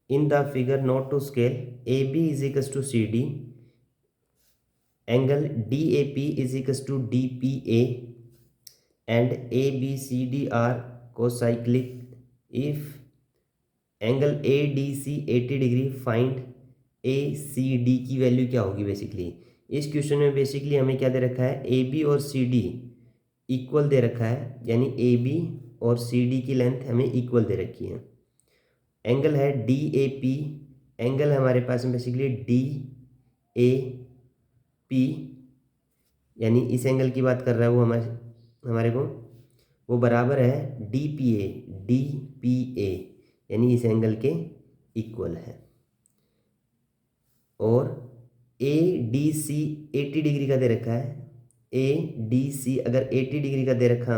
in the figure not to scale, AB is equals to CD, angle DAP is equals to DPA, and ABCD are cocyclic. If angle ADC 80 degree, find ACD की value क्या होगी। Basically इस question में basically हमें क्या दे रखा है, AB और CD इक्वल दे रखा है, यानी AB और CD की लेंथ हमें इक्वल दे रखी है। एंगल है DAP, एंगल है हमारे पास में बेसिकली DAP, यानी इस एंगल की बात कर रहा है वो हमारे को, वो बराबर है DPA, यानी इस एंगल के इक्वल है। और ADC 80 डिग्री का दे रखा है। ADC अगर 80 डिग्री का दे रखा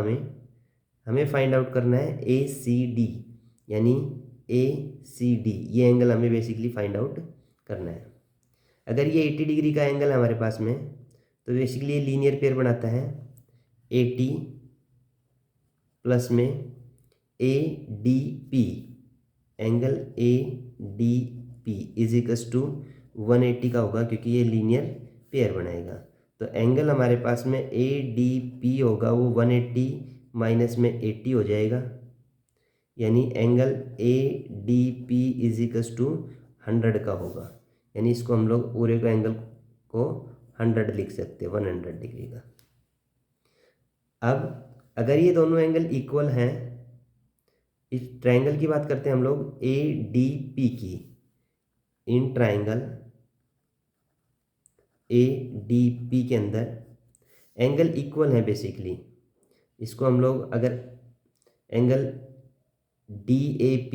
हमें फाइंड आउट करना है ACD, यानी ACD ये एंगल हमें बेसिकली फाइंड आउट करना है। अगर ये 80 डिग्री का एंगल है हमारे पास में, तो बेसिकली ये लीनियर पेयर बनाता है 80 प्लस में ADP, angle ADP is equals to 180 का होगा, क्योंकि ये लीनियर पेयर बनाएगा। तो एंगल हमारे पास में ADP होगा वो 180 माइनस में 80 हो जाएगा, यानी angle ADP is equals to 100 का होगा। यानी इसको हम लोग पूरे को एंगल को 100 लिख सकते हैं, 100 डिग्री का। अब अगर ये दोनों एंगल इक्वल हैं, इस ट्रायंगल की बात करते हैं हम लोग ADP की, इन ट्रायंगल ADP के अंदर एंगल इक्वल है बेसिकली। इसको हम लोग अगर angle DAP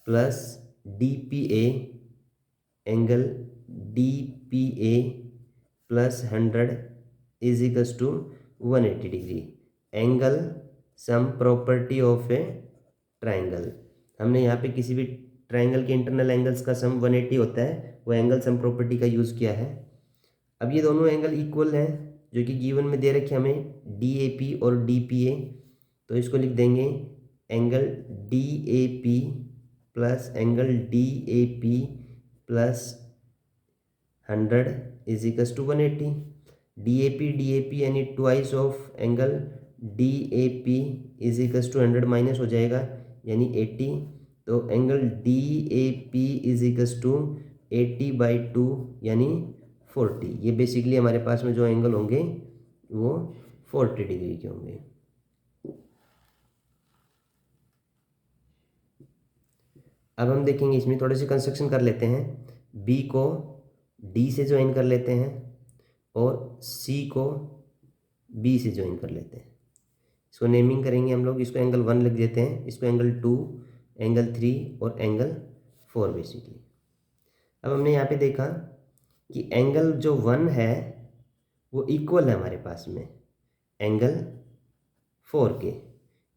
plus DPA angle DPA plus 100 is equals to 180 degree, angle sum property of a triangle. हमने यहाँ पे किसी भी ट्रायंगल के इंटरनल एंगल्स का सम 180 होता है, वो एंगल सम प्रॉपर्टी का यूज़ किया है। अब ये दोनों एंगल इक्वल हैं, जो कि गिवन में दे रखे हमें DAP और DPA, तो इसको लिख देंगे angle DAP plus angle DAP plus 100 is equals to 180। DAP यानी twice of angle DAP is equals to 100 minus हो जाएगा, यानी 80। तो angle DAP is equals to 80/2 यानी 40। ये बेसिकली हमारे पास में जो एंगल होंगे वो 40 डिग्री के होंगे। अब हम देखेंगे इसमें थोड़े से कंस्ट्रक्शन कर लेते हैं। B को D से ज्वाइन कर लेते हैं और C को B से ज्वाइन कर लेते हैं। इसको नेमिंग करेंगे हम लोग, इसको एंगल 1 लिख देते हैं, इसको एंगल 2, एंगल 3 और एंगल 4 बेसिकली। अब हमने यहाँ पे देखा कि एंगल जो 1 है वो इक्वल है हमारे पास में एंगल 4 के।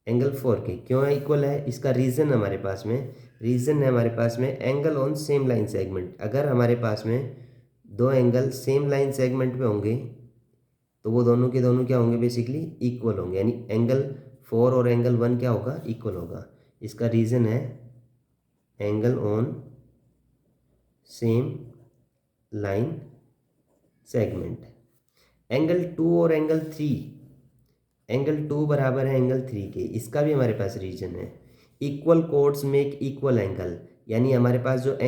एंगल 4 के क्यों है इक्वल है, इसका रीज़न हमारे पास में angle on same line segment. अगर हमारे पास में दो एंगल सेम लाइन सेगमेंट पे होंगे तो वो दोनों के दोनों क्या होंगे, बेसिकली इक्वल होंगे, यानी एंगल 4 और एंगल 1 क्या होगा, इक्वल होगा। इसका रीज़न है angle on same line segment. Angle 2 और एंगल 3, एंगल 2 बराबर है एंगल 3 के, इसका भी हमारे पास रीजन है equal codes make equal angle, यानी हमारे पास जो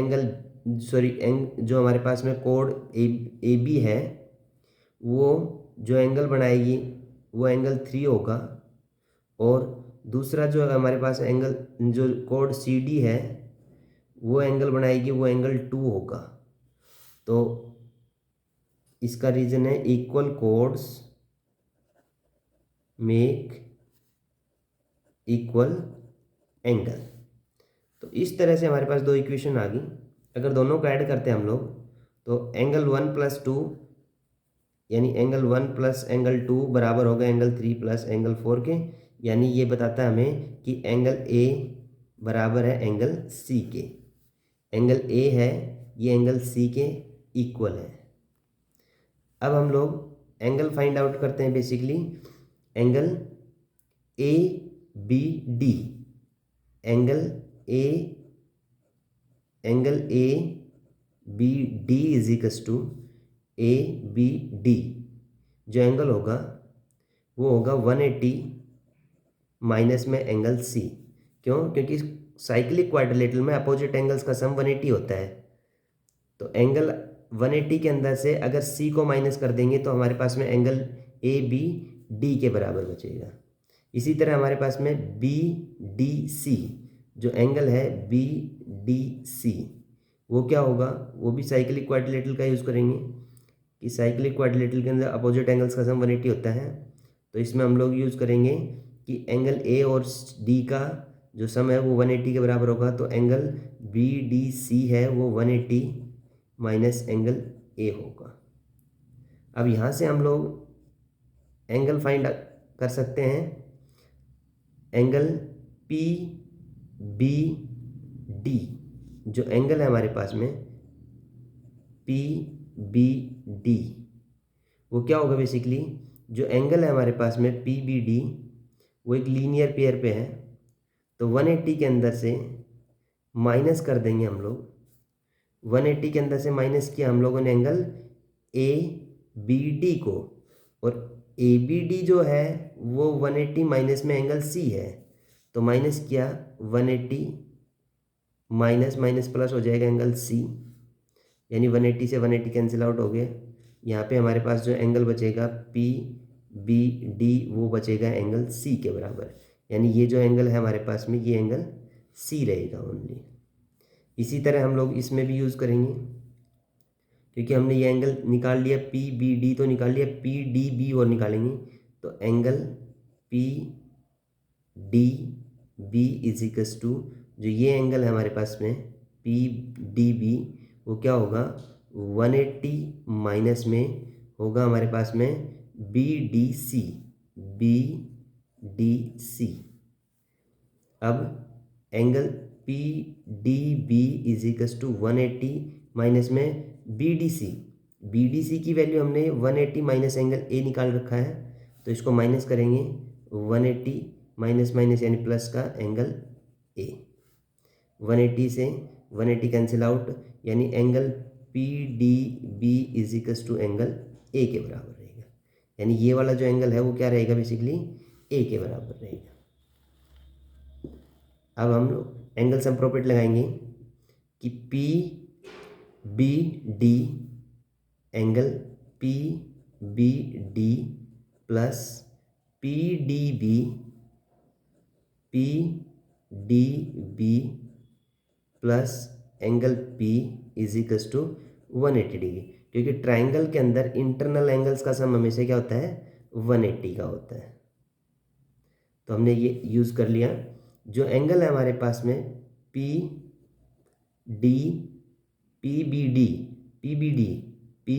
जो हमारे पास में कोड AB है, वो जो एंगल बनाएगी वो एंगल 3 होगा, और दूसरा जो हमारे पास एंगल जो कोड CD है वो एंगल बनाएगी वो एंगल 2 होगा। तो इसका रीजन है equal codes make equal angle. तो इस तरह से हमारे पास दो इक्वेशन आ गई। अगर दोनों को ऐड करते हैं हम लोग तो एंगल 1 + 2 यानी एंगल 1 + एंगल 2 बराबर होगा एंगल 3 + एंगल 4 के, यानी ये बताता है हमें कि एंगल A बराबर है एंगल C के। एंगल A है ये एंगल C के इक्वल है। अब हम लोग एंगल फाइंड आउट करते हैं basically. Angle B D, angle A B D is equals to A B D, जो एंगल होगा वो होगा 180 माइनस में एंगल सी। क्यों? क्योंकि साइक्लिक क्वाड्रिलेटरल में अपोजिट एंगल्स का सम 180 होता है। तो एंगल 180 के अंदर से अगर सी को माइनस कर देंगे तो हमारे पास में एंगल ए बी डी के बराबर बचेगा। इसी तरह हमारे पास में बी डी सी, जो एंगल है बी डी सी, वो क्या होगा? वो भी साइक्लिक क्वाड्रिलेटरल का यूज़ करेंगे कि साइक्लिक क्वाड्रिलेटरल के अंदर अपोजिट एंगल्स का सम 180 होता है। तो इसमें हम लोग यूज़ करेंगे कि एंगल ए और डी का जो सम है वो 180 के बराबर होगा। तो एंगल बी डी सी है वो 180 माइनस एंगल ए होगा। अब यहाँ से हम लोग एंगल फाइंड कर सकते हैं। एंगल पी बी डी, जो एंगल है हमारे पास में पी बी डी, वो क्या होगा? बेसिकली जो एंगल है हमारे पास में पी बी डी वो एक लीनियर पेयर पे है। तो 180 के अंदर से माइनस कर देंगे हम लोग। 180 के अंदर से माइनस किया हम लोगों ने एंगल ए बी डी को, और ए बी डी जो है वो 180 माइनस में एंगल सी है। तो माइनस किया 180 माइनस माइनस प्लस हो जाएगा एंगल सी, यानी 180 से 180 कैंसिल आउट हो गए। यहाँ पे हमारे पास जो एंगल बचेगा पी बी डी वो बचेगा एंगल सी के बराबर, यानी ये जो एंगल है हमारे पास में ये एंगल सी रहेगा ओनली। इसी तरह हम लोग इसमें भी यूज़ करेंगे, क्योंकि हमने ये एंगल निकाल लिया पी बी डी तो निकाल लिया, पी डी बी और निकालेंगे। तो angle P D B is equals to, जो ये एंगल है हमारे पास में पी डी बी, वो क्या होगा? 180 माइनस में होगा हमारे पास में B D C, B D C. अब angle P D B is equals to 180 minus में B D C. B D C की वैल्यू हमने 180 माइनस एंगल ए निकाल रखा है, तो इसको माइनस करेंगे 180 माइनस माइनस यानी प्लस का एंगल ए। 180 से 180 कैंसिल आउट, यानी angle P D B is equals to angle A के बराबर रहेगा। यानी ये वाला जो एंगल है वो क्या रहेगा? बेसिकली ए के बराबर रहेगा। अब हम लोग एंगल सम प्रॉपर्टी लगाएंगे कि P B D angle P B D plus P D B P D B plus angle P is equals to 180 degree, क्योंकि ट्राइंगल के अंदर इंटरनल एंगल्स का सम हमेशा क्या होता है? 180 का होता है। तो हमने ये यूज़ कर लिया। जो एंगल है हमारे पास में P D P B D P B D P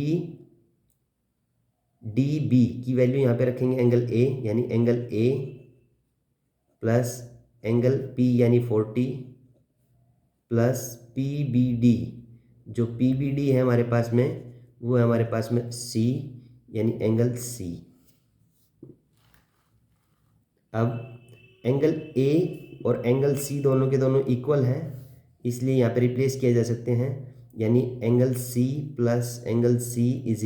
D B की वैल्यू यहाँ पे रखेंगे एंगल ए, यानी angle A plus angle P यानी 40 प्लस पी बी डी, जो पी बी डी है हमारे पास में वो है हमारे पास में सी, यानी एंगल सी। अब एंगल ए और एंगल सी दोनों के दोनों इक्वल हैं, इसलिए यहाँ पे रिप्लेस किया जा सकते हैं, यानी angle C plus angle C is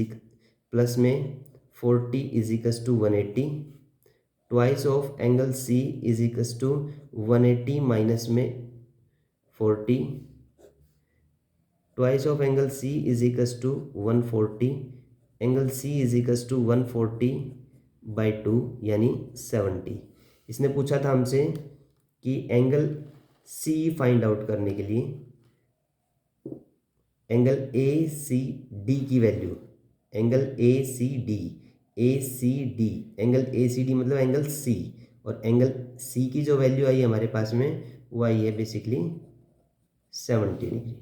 plus में 40 is equals to 180, twice of angle C is equals to 180 minus में 40, twice of angle C is equals to 140, angle C is equals to 140/2 यानी 70। इसने पूछा था हमसे कि एंगल सी फाइंड आउट करने के लिए एंगल ए सी डी की value, angle A C D angle A C D मतलब एंगल सी, और एंगल सी की जो वैल्यू आई है हमारे पास में वो आई है बेसिकली 70 डिग्री।